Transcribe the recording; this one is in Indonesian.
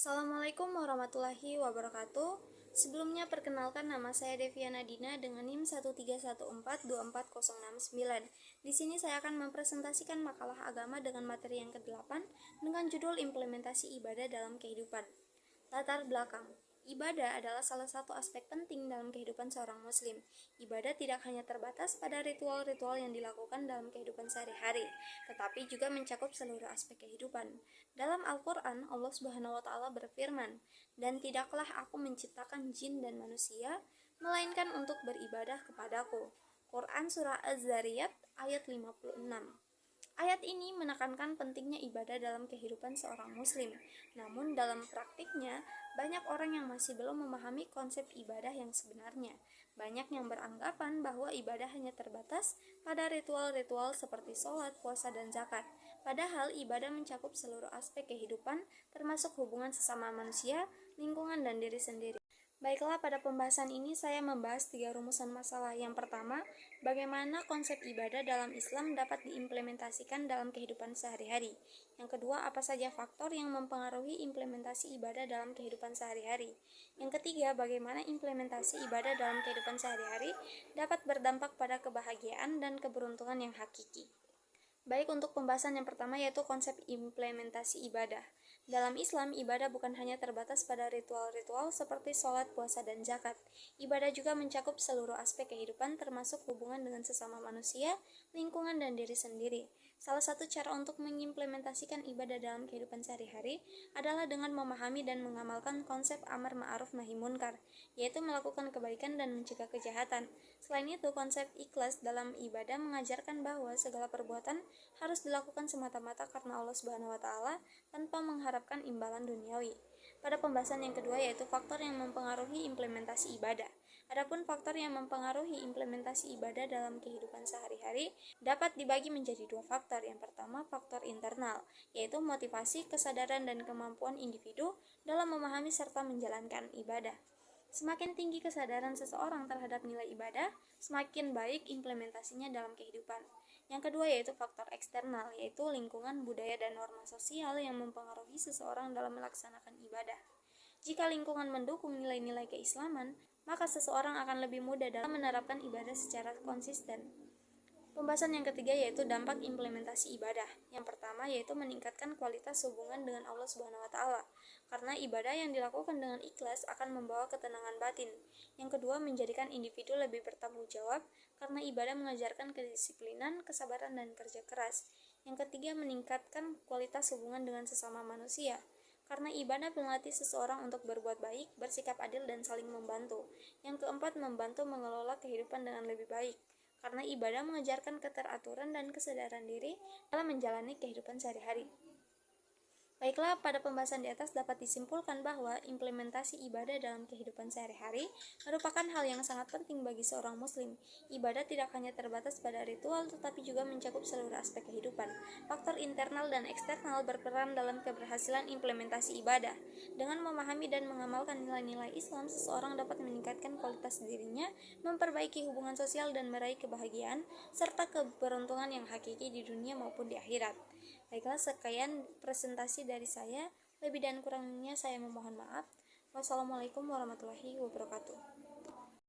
Assalamualaikum warahmatullahi wabarakatuh. Sebelumnya perkenalkan, nama saya Deviana Dina dengan NIM 131424069. Di sini saya akan mempresentasikan makalah agama dengan materi yang ke-8 dengan judul Implementasi Ibadah dalam Kehidupan. Latar belakang. Ibadah adalah salah satu aspek penting dalam kehidupan seorang muslim. Ibadah tidak hanya terbatas pada ritual-ritual yang dilakukan dalam kehidupan sehari-hari, tetapi juga mencakup seluruh aspek kehidupan. Dalam Al-Quran, Allah Subhanahu wa Ta'ala berfirman, "Dan tidaklah aku menciptakan jin dan manusia, melainkan untuk beribadah kepadaku." Quran Surah Az-Zariyat ayat 56. Ayat ini menekankan pentingnya ibadah dalam kehidupan seorang muslim. Namun dalam praktiknya, banyak orang yang masih belum memahami konsep ibadah yang sebenarnya. Banyak yang beranggapan bahwa ibadah hanya terbatas pada ritual-ritual seperti sholat, puasa, dan zakat. Padahal ibadah mencakup seluruh aspek kehidupan, termasuk hubungan sesama manusia, lingkungan, dan diri sendiri. Baiklah, pada pembahasan ini saya membahas 3 rumusan masalah. Yang pertama, bagaimana konsep ibadah dalam Islam dapat diimplementasikan dalam kehidupan sehari-hari. Yang kedua, apa saja faktor yang mempengaruhi implementasi ibadah dalam kehidupan sehari-hari. Yang ketiga, bagaimana implementasi ibadah dalam kehidupan sehari-hari dapat berdampak pada kebahagiaan dan keberuntungan yang hakiki. Baik, untuk pembahasan yang pertama yaitu konsep implementasi ibadah. Dalam Islam, ibadah bukan hanya terbatas pada ritual-ritual seperti sholat, puasa, dan zakat. Ibadah juga mencakup seluruh aspek kehidupan termasuk hubungan dengan sesama manusia, lingkungan, dan diri sendiri. Salah satu cara untuk mengimplementasikan ibadah dalam kehidupan sehari-hari adalah dengan memahami dan mengamalkan konsep amar ma'ruf nahi munkar, yaitu melakukan kebaikan dan mencegah kejahatan. Selain itu, konsep ikhlas dalam ibadah mengajarkan bahwa segala perbuatan harus dilakukan semata-mata karena Allah Subhanahu wa Ta'ala tanpa mengharapkan imbalan duniawi. Pada pembahasan yang kedua yaitu faktor yang mempengaruhi implementasi ibadah. Adapun faktor yang mempengaruhi implementasi ibadah dalam kehidupan sehari-hari dapat dibagi menjadi 2 faktor. Yang pertama, faktor internal, yaitu motivasi, kesadaran, dan kemampuan individu dalam memahami serta menjalankan ibadah. Semakin tinggi kesadaran seseorang terhadap nilai ibadah, semakin baik implementasinya dalam kehidupan. Yang kedua yaitu faktor eksternal, yaitu lingkungan, budaya, dan norma sosial yang mempengaruhi seseorang dalam melaksanakan ibadah. Jika lingkungan mendukung nilai-nilai keislaman, maka seseorang akan lebih mudah dalam menerapkan ibadah secara konsisten. Pembahasan yang ketiga yaitu dampak implementasi ibadah. Yang pertama yaitu meningkatkan kualitas hubungan dengan Allah Subhanahu wa Ta'ala. Karena ibadah yang dilakukan dengan ikhlas akan membawa ketenangan batin. Yang kedua, menjadikan individu lebih bertanggung jawab karena ibadah mengajarkan kedisiplinan, kesabaran, dan kerja keras. Yang ketiga, meningkatkan kualitas hubungan dengan sesama manusia. Karena ibadah melatih seseorang untuk berbuat baik, bersikap adil, dan saling membantu. Yang keempat, membantu mengelola kehidupan dengan lebih baik. Karena ibadah mengajarkan keteraturan dan kesadaran diri dalam menjalani kehidupan sehari-hari. Baiklah, pada pembahasan di atas dapat disimpulkan bahwa implementasi ibadah dalam kehidupan sehari-hari merupakan hal yang sangat penting bagi seorang muslim. Ibadah tidak hanya terbatas pada ritual, tetapi juga mencakup seluruh aspek kehidupan. Faktor internal dan eksternal berperan dalam keberhasilan implementasi ibadah. Dengan memahami dan mengamalkan nilai-nilai Islam, seseorang dapat meningkatkan kualitas dirinya, memperbaiki hubungan sosial, dan meraih kebahagiaan, serta keberuntungan yang hakiki di dunia maupun di akhirat. Baiklah, sekian presentasi dari saya. Lebih dan kurangnya saya memohon maaf. Wassalamualaikum warahmatullahi wabarakatuh.